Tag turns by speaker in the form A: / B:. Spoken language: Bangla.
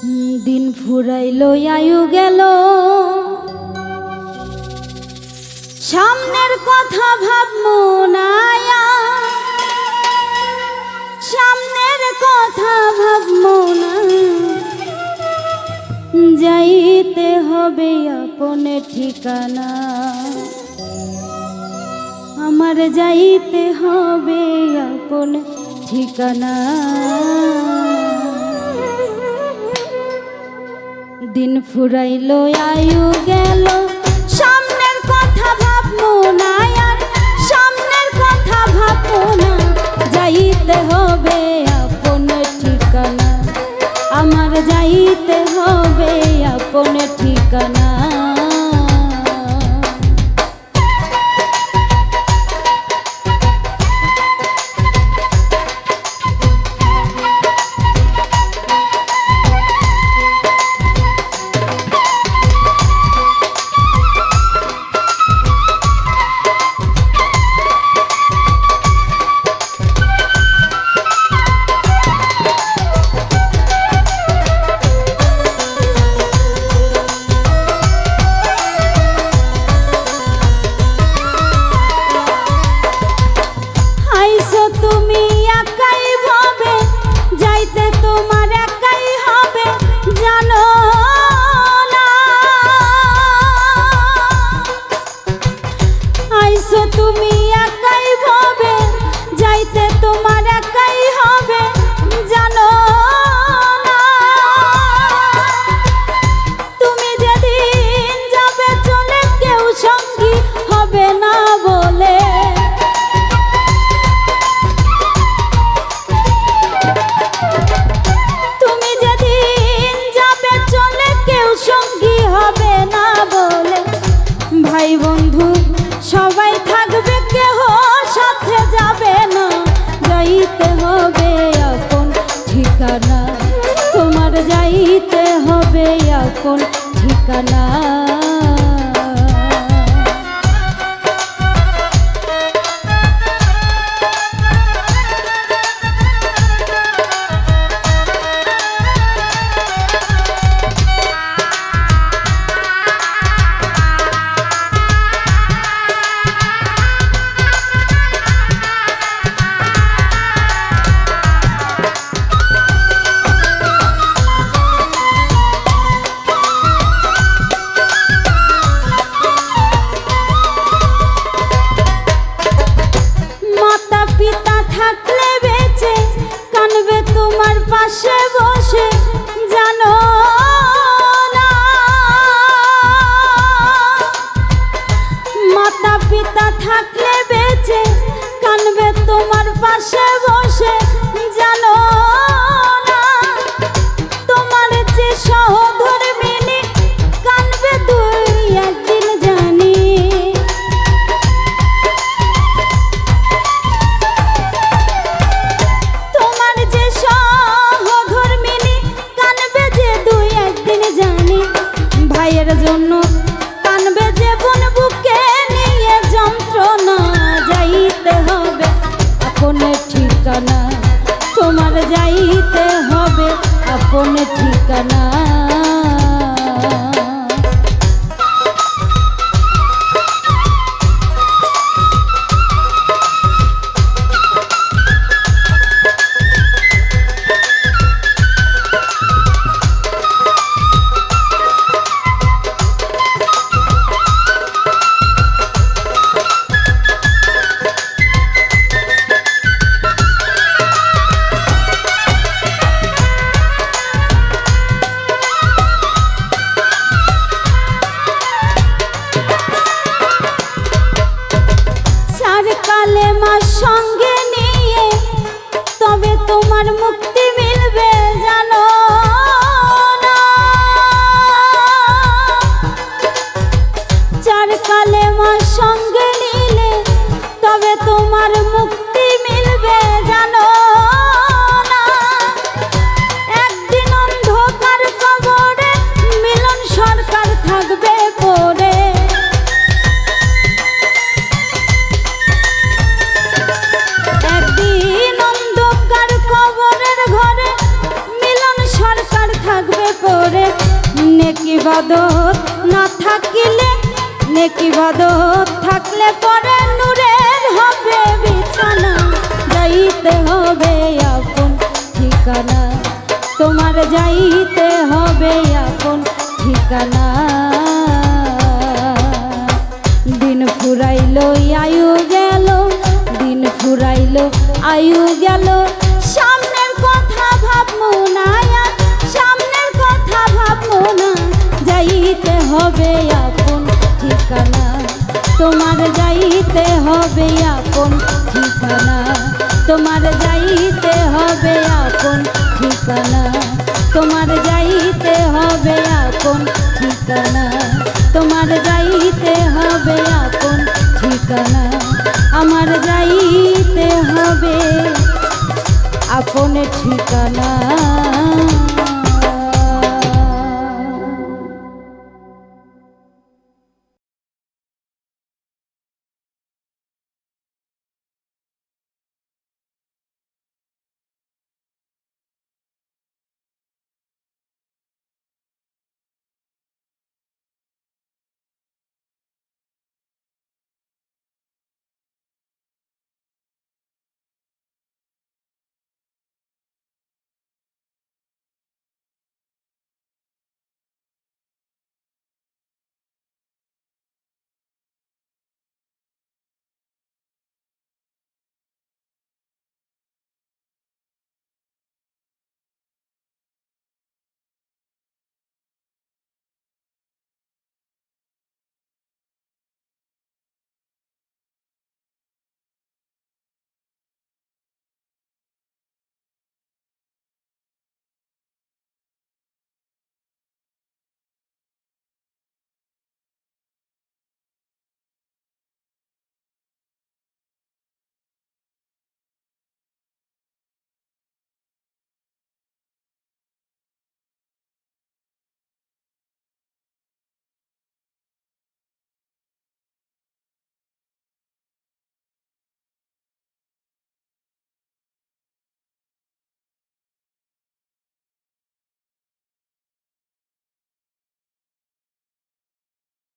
A: দিন ফুরাইলো আয়ু গেল, সামনের কথা ভাববো না, সামনের কথা ভাববো না, যাইতে হবে আপন ঠিকানা, আমার যাইতে হবে আপন ঠিকানা। দিন ফুরাইলো আয়ু গেল, সামনের কথা ভাববো না, আর সামনের কথা ভাববো না, যাইতে হবে আপন ঠিকানা, আমার যাইতে হবে আপন ঠিকানা। তুমি একাই ভাবে যাইতে তোমার একাই হবে, জানো না আইসো তুমি একাই ভাবে যাইতে তোমার একাই হবে, জানো না তুমি যেদিন যাবে চলে কেউ সঙ্গী হবে না বলে, ভাই বন্ধু সবাই থাকবে কেহ সাথে যাবে না, যাইতে হবে আপন ঠিকানা, তোমার যাইতে হবে আপন ঠিকানা। পিতা থাকলে বেঁচে কানবে তোমার পাশে বসে, জানো না মাতা পিতা থাকলে বেঁচে কানবে তোমার পাশে বসে, জানো না তোমার যে সহধর্মিণী কানবে দুই একদিন জানি, ভাইয়ের জন্য কানবে যে বোন বুকে নিয়ে যন্ত্রণা, যাইতে হবে আপন ঠিকানা, তোমার যাইতে হবে আপন ঠিকানা। ইবাদত না থাকিলে নেক ইবাদত থাকলে পরে নূরের হবে বিছানা যাইতে হবে আপন ঠিকানা তোমার যাইতে হবে আপন ঠিকানা দিন ফুরাইলো আয়ু গেল দিন ফুরাইলো আয়ু গেল সামনের কথা ভাববো না আর সামনের কথা ভাববো না যাইতে হবে আপন ঠিকানা তোমার যাইতে হবে আপন ঠিকানা তোমার যাইতে হবে আপন ঠিকানা তোমার যাইতে হবে আপন ঠিকানা তোমার যাইতে হবে আপন ঠিকানা আমার যাইতে হবে আপন ঠিকানা।